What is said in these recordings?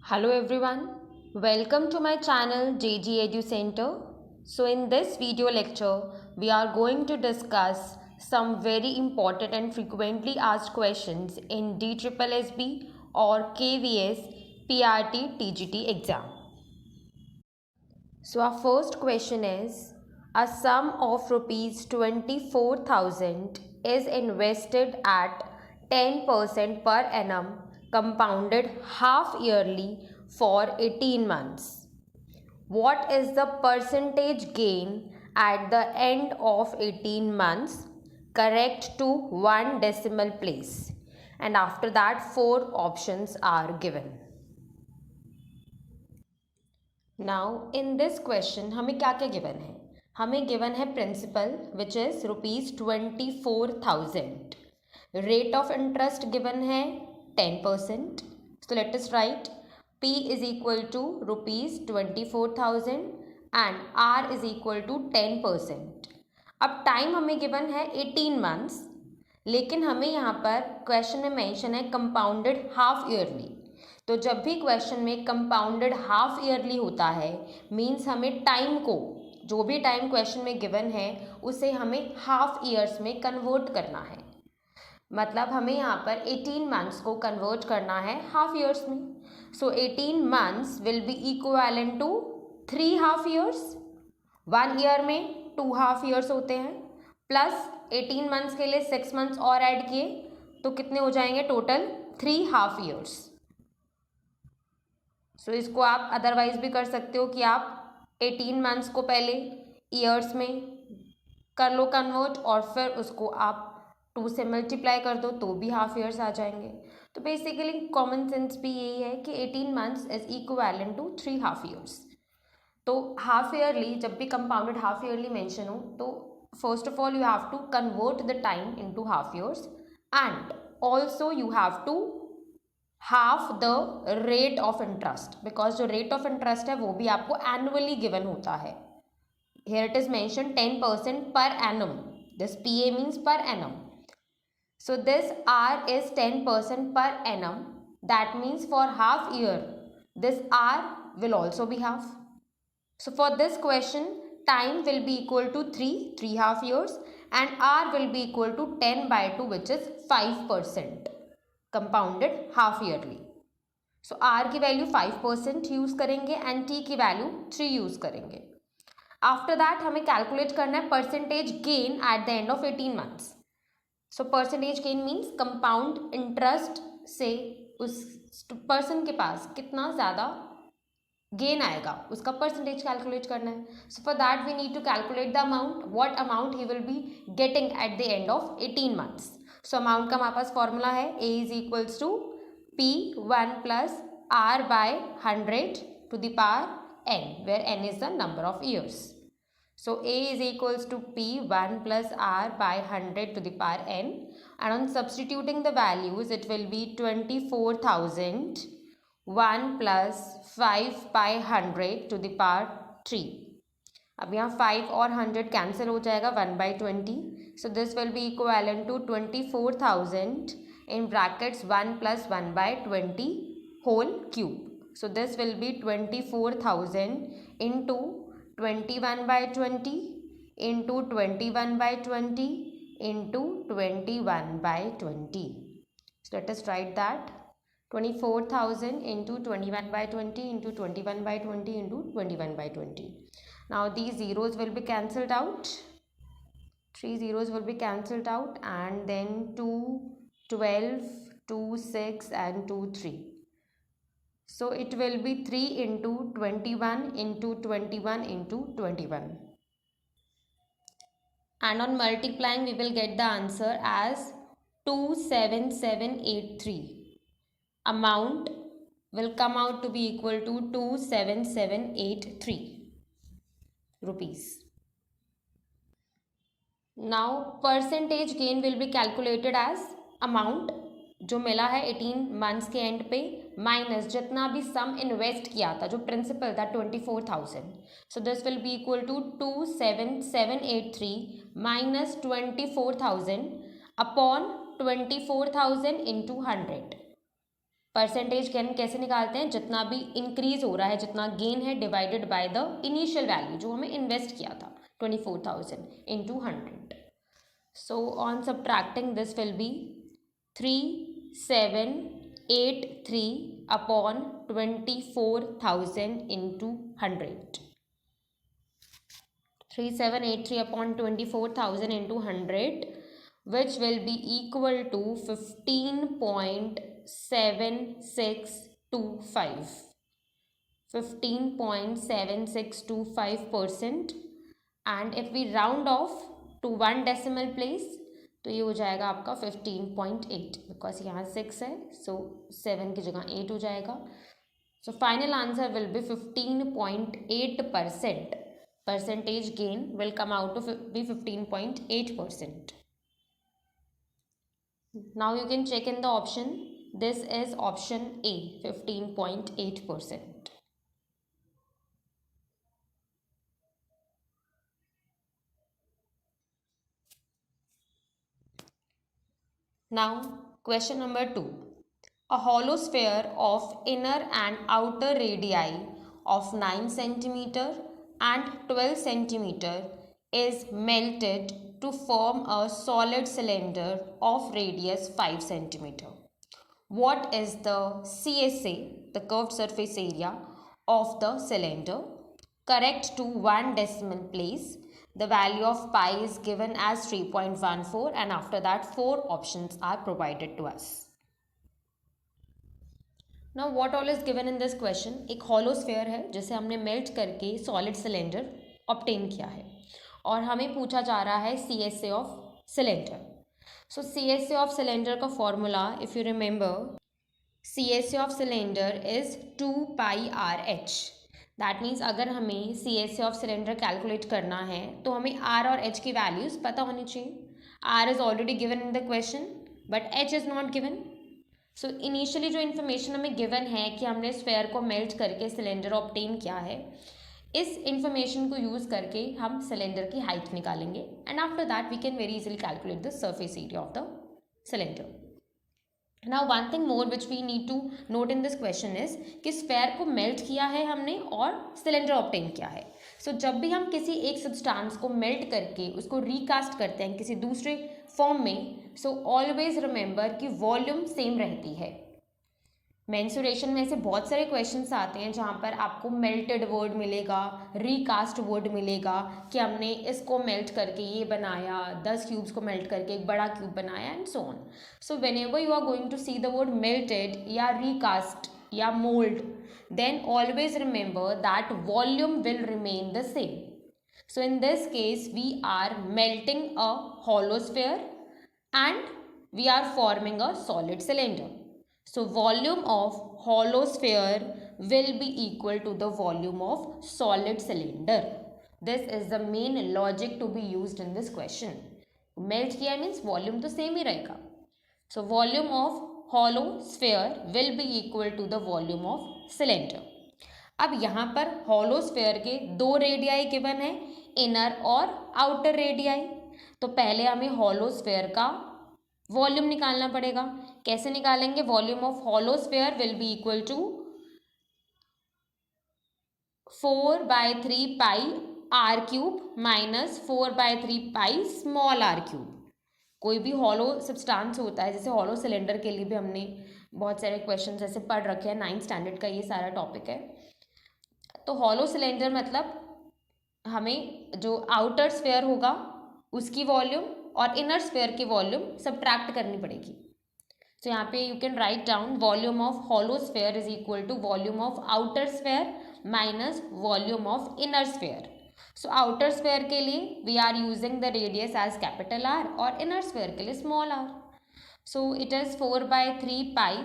Hello everyone, welcome to my channel JG Edu Center. So in this video lecture, we are going to discuss some very important and frequently asked questions in DSSB or KVS PRT TGT exam. So our first question is, a sum of rupees 24,000 is invested at 10% per annum compounded half yearly for 18 months. What is the percentage gain at the end of 18 months? Correct to one decimal place. And after that, four options are given. Now in this question हमें क्या क्या given है. हमें given है principal which is ₹24,000. Rate of interest given है 10%. So let us write P is equal to ₹24,000 and R is equal to 10%. अब time हमें given है 18 मंथ्स, लेकिन हमें यहाँ पर क्वेश्चन में मेंशन है कंपाउंडेड हाफ ईयरली. तो जब भी क्वेश्चन में कंपाउंडेड हाफ ईयरली होता है मीन्स हमें टाइम को, जो भी टाइम क्वेश्चन में गिवन है उसे हमें हाफ ईयर्स में कन्वर्ट करना है. मतलब हमें यहाँ पर 18 मंथ्स को कन्वर्ट करना है हाफ ईयर्स में. So 18 months will be equivalent to 3 half years. 1 year में 2 हाफ ईयर्स होते हैं, प्लस 18 मंथ्स के लिए 6 मंथ्स और ऐड किए तो कितने हो जाएंगे टोटल 3 हाफ ईयर्स. सो इसको आप अदरवाइज भी कर सकते हो कि आप 18 मंथ्स को पहले ईयर्स में कर लो कन्वर्ट और फिर उसको आप 2 से मल्टीप्लाई कर दो तो भी हाफ ईयर्स आ जाएंगे. तो बेसिकली कॉमन सेंस भी यही है कि 18 months is equivalent to 3 half years. तो हाफ ईयरली जब भी कंपाउंडेड हाफ ईयरली मेंशन हो तो first of all you have to convert the time into half years and also you have to half the rate of interest, because जो rate of interest है वो भी आपको annually given होता है. Here it is mention 10% per annum. This PA means per annum. So this R is 10% per annum. That means for half year this R will also be half. So for this question time will be equal to 3 half years and R will be equal to 10/2 which is 5% compounded half yearly. So R की value 5% use करेंगे and T की value 3 use करेंगे. After that हमें calculate करना है percentage gain eight the end of 18 months. So percentage gain means compound interest से उस person के पास कितना ज़्यादा गेन आएगा उसका परसेंटेज कैलकुलेट करना है. So for that we need to calculate the amount, what amount he will be getting at the end of 18 months. So amount का हमारे पास फॉर्मूला है A is equals to P1 plus R by 100 to the power n, where n is the number of years. So A is equals to P1 plus R by 100 to the power n and on substituting the values it will be 24,000 1 plus 5 by 100 to the power 3. अब यहाँ 5 और 100 cancel हो जाएगा 1/20. So this will be equivalent to 24,000 in brackets 1 plus 1/20 whole cube. So this will be 24,000 into 21/20 into 21/20 into 21/20. So let us write that 24,000 into 21/20 into 21/20 into 21/20. Now these zeros will be cancelled out. 3 zeros will be cancelled out and then 2, 12, 2, 6 and 2, 3. So it will be 3 into 21 into 21 into 21. And on multiplying we will get the answer as 27783. Amount will come out to be equal to 27783 rupees. Now percentage gain will be calculated as amount जो मिला है 18 months के and पे minus जितना भी सम invest किया था जो प्रिंसिपल था 24,000. So this will be equal to 27783 minus 24,000 upon 24,000 into 100. Percentage gain कैसे निकालते हैं, जितना भी इंक्रीज हो रहा है, जितना गेन है divided by the initial value जो हमें इन्वेस्ट किया था 24,000 into 100. So on subtracting this will B 3783 upon 24,000 into 100. 3783 upon 24,000 into 100, which will be equal to 15.7625. 15.7625%. And if we round off to one decimal place, तो ये हो जाएगा आपका 15.8, because यहाँ 6 है, सो 7 की जगह 8 हो जाएगा. So final answer will be 15.8%. Percentage gain will come out to be 15.8%. Now you can check in the option. This is option A, 15.8%. Now question number 2. A hollow sphere of inner and outer radii of 9 centimeter and 12 centimeter is melted to form a solid cylinder of radius 5 centimeter. What is the CSA, the curved surface area of the cylinder? Correct to one decimal place. The value of pi is given as 3.14 and after that 4 options are provided to us. Now what all is given in this question? एक hollow sphere है जिसे हमने melt करके solid cylinder obtain किया है और हमें पूछा जा रहा है CSA of cylinder. So CSA of cylinder का formula, if you remember, CSA of cylinder is 2πRh. That means अगर हमें CSA ऑफ सिलेंडर कैलकुलेट करना है तो हमें R और H की वैल्यूज़ पता होनी चाहिए. R is already given in the question but H is not given. So initially जो इन्फॉर्मेशन हमें गिवन है कि हमने स्फेयर को मेल्ट करके सिलेंडर ऑब्टेन किया है, इस इन्फॉर्मेशन को यूज़ करके हम सिलेंडर की हाइट निकालेंगे and after that we can very easily calculate the surface area of the cylinder. Now one thing more which we need to note in this question is कि sphere को melt किया है हमने और cylinder obtain किया है. सो जब भी हम किसी एक सब्सटेंस को मेल्ट करके उसको रिकास्ट करते हैं किसी दूसरे फॉर्म में, सो ऑलवेज रिमेंबर कि वॉल्यूम सेम रहती है. मेंसुरेशन में ऐसे बहुत सारे क्वेश्चंस आते हैं जहाँ पर आपको मेल्टेड वर्ड मिलेगा, रिकास्ट वर्ड मिलेगा कि हमने इसको मेल्ट करके ये बनाया, 10 क्यूब्स को मेल्ट करके एक बड़ा क्यूब बनाया and so on. So whenever you are going to see the word melted या रिकास्ट या mould, then always remember that volume will remain the same. So in this case we are melting a hollow sphere and we are forming a solid cylinder. So volume of hollow sphere will be equal to the volume of solid cylinder. This is the main logic to be used in this question. Melt किया means volume तो same ही रहेगा. So volume of hollow sphere will be equal to the volume of cylinder. अब यहाँ पर hollow sphere के 2 radii given है, inner और outer radii. तो पहले हमें hollow sphere का वॉल्यूम निकालना पड़ेगा. कैसे निकालेंगे? Volume of hollow sphere will be equal to 4/3 pi r cube minus 4/3 pi small r cube. कोई भी हॉलो सब्सटेंस होता है, जैसे हॉलो सिलेंडर के लिए भी हमने बहुत सारे क्वेश्चन ऐसे पढ़ रखे हैं, 9th स्टैंडर्ड का ये सारा टॉपिक है. तो हॉलो सिलेंडर मतलब हमें जो आउटर स्फेयर होगा उसकी वॉल्यूम और इनर स्फेयर की वॉल्यूम सब्ट्रैक्ट करनी पड़ेगी. तो यहाँ पे you can write down volume of hollow sphere is equal to volume of outer sphere minus volume of inner sphere. So outer sphere के लिए we are using the radius as capital R और inner sphere के लिए small r. So it is 4/3 pi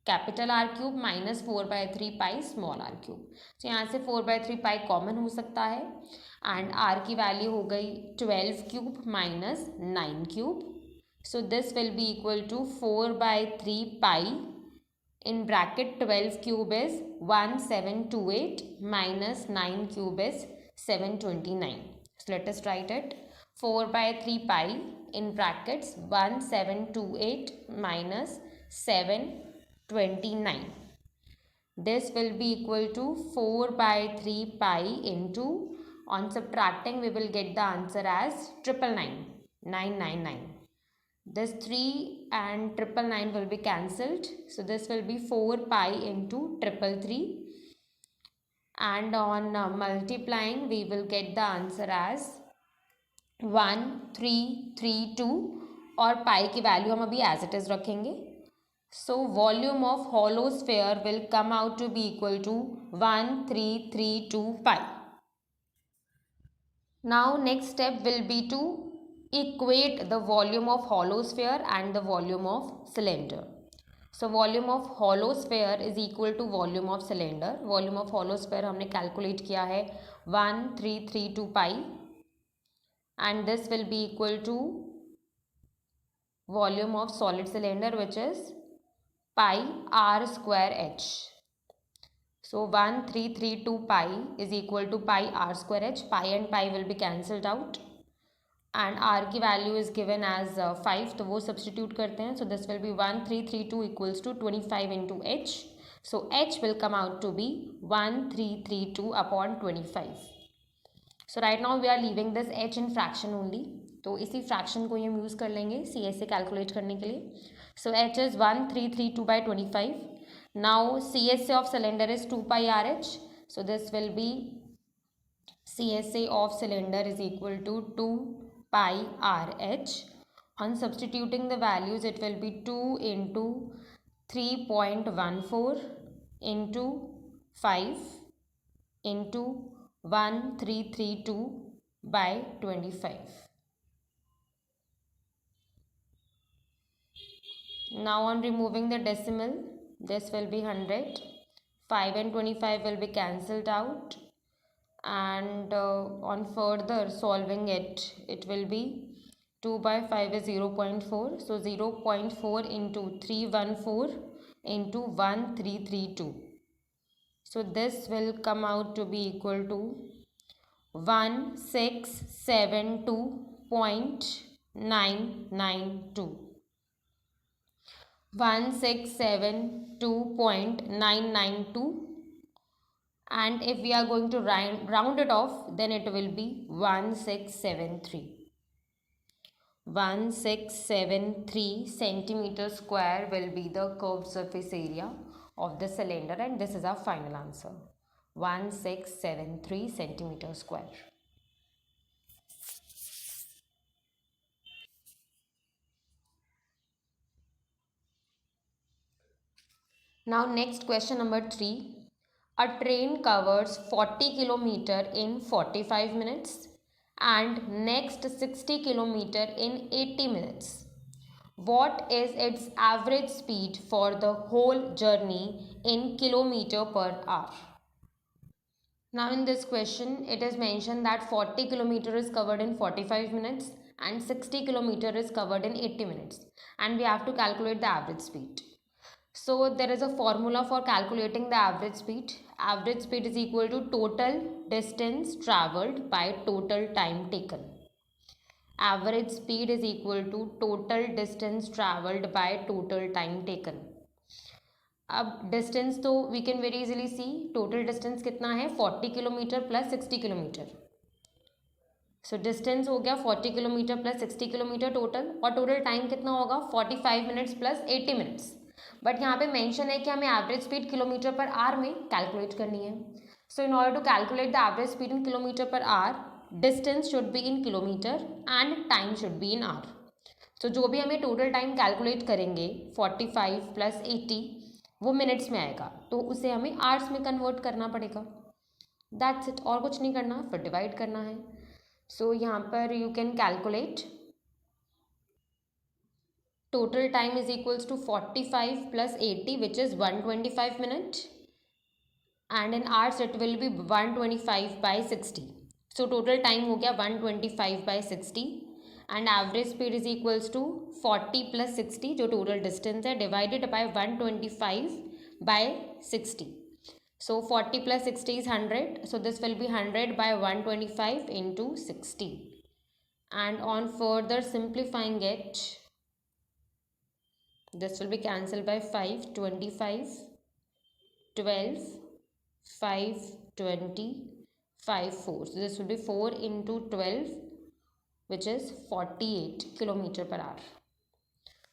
capital R cube minus 4/3 pi small r cube. तो यहाँ से 4/3 pi common हो सकता है एंड आर की वैल्यू हो गई 12 cube minus 9 cube. So this will be equal to 4/3 pi in bracket 12 cube is 1728 minus 9 cube is 729. So let us write it. 4/3 pi in brackets 1728 minus 729. 29. This will be equal to 4 by 3 pi into, on subtracting we will get the answer as 999. This 3 and 999 will be cancelled. So this will be 4 pi into 333. And on multiplying we will get the answer as 1332 और पाई की value हम अभी as it is रखेंगे. So volume of hollow sphere will come out to be equal to 1332 pi. Now next step will be to equate the volume of hollow sphere and the volume of cylinder. So volume of hollow sphere is equal to volume of cylinder. Volume of hollow sphere हमने calculate किया है 1332 pi and this will be equal to volume of solid cylinder which is pi r square h. So 1332 pi is equal to pi r square h. Pi and pi will be cancelled out and r की value is given as 5 तो वो substitute करते हैं. So this will be 1332 equals to 25 into h. So h will come out to be 1332 upon 25. So right now we are leaving this h in fraction only. तो इसी fraction को हम use कर लेंगे CSA calculate करने के लिए. So h is 1332 by 25. Now CSA of cylinder is 2 pi RH. So this will be CSA of cylinder is equal to 2 pi RH. On substituting the values it will be 2 into 3.14 into 5 into 1332 by 25. Now on removing the decimal, this will be 100. 5 and 25 will be cancelled out. And on further solving it, it will be 2 by 5 is 0.4. So 0.4 into 314 into 1332. So this will come out to be equal to 1672.992. 1672.992. And if we are going to round it off, then it will be 1673. 1673 centimeter square will be the curved surface area of the cylinder, and this is our final answer, 1673 centimeter square. Now next question number 3. A train covers 40 kilometer in 45 minutes and next 60 kilometer in 80 minutes. What is its average speed for the whole journey in kilometer per hour? Now in this question it is mentioned that 40 kilometer is covered in 45 minutes and 60 kilometer is covered in 80 minutes and we have to calculate the average speed. So there is a formula for calculating the average speed. Average speed is equal to total distance travelled by total time taken. Average speed is equal to total distance travelled by total time taken. अब distance तो we can very easily see. Total distance कितना है 40 kilometre plus 60 kilometre. So distance हो गया 40 kilometre plus 60 kilometre total और total time कितना होगा 45 minutes plus 80 minutes. But यहाँ पे मेंशन है कि हमें average speed kilometre per hour में कैलकुलेट करनी है. So in order to calculate the average speed in kilometre per hour, distance should be in kilometre and time should be in hour. So जो भी हमें total time calculate करेंगे 45 plus 80 वो minutes में आएगा, तो उसे हमें आवर्स में कन्वर्ट करना पड़ेगा. दैट्स इट, और कुछ नहीं करना, फिर डिवाइड करना है. सो यहाँ पर you can calculate total time is equals to 45 plus 80 which is 125 minutes and in hours it will be 125 by 60. So total time हो गया 125 by 60 and average speed is equals to 40 plus 60 जो total distance है divided by 125 by 60. So 40 plus 60 is 100. So this will be 100 by 125 into 60. And on further simplifying it, This will be cancelled by 5, 25, 12, 5, 20, 5, 4. So this will be 4 into 12, which is 48 kilometer per hour.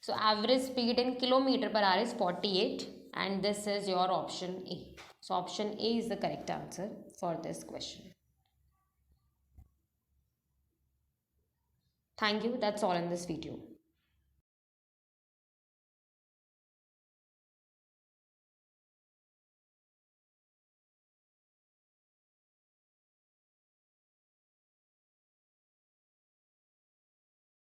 So average speed in kilometer per hour is 48, and this is your option A. So option A is the correct answer for this question. Thank you. That's all in this video.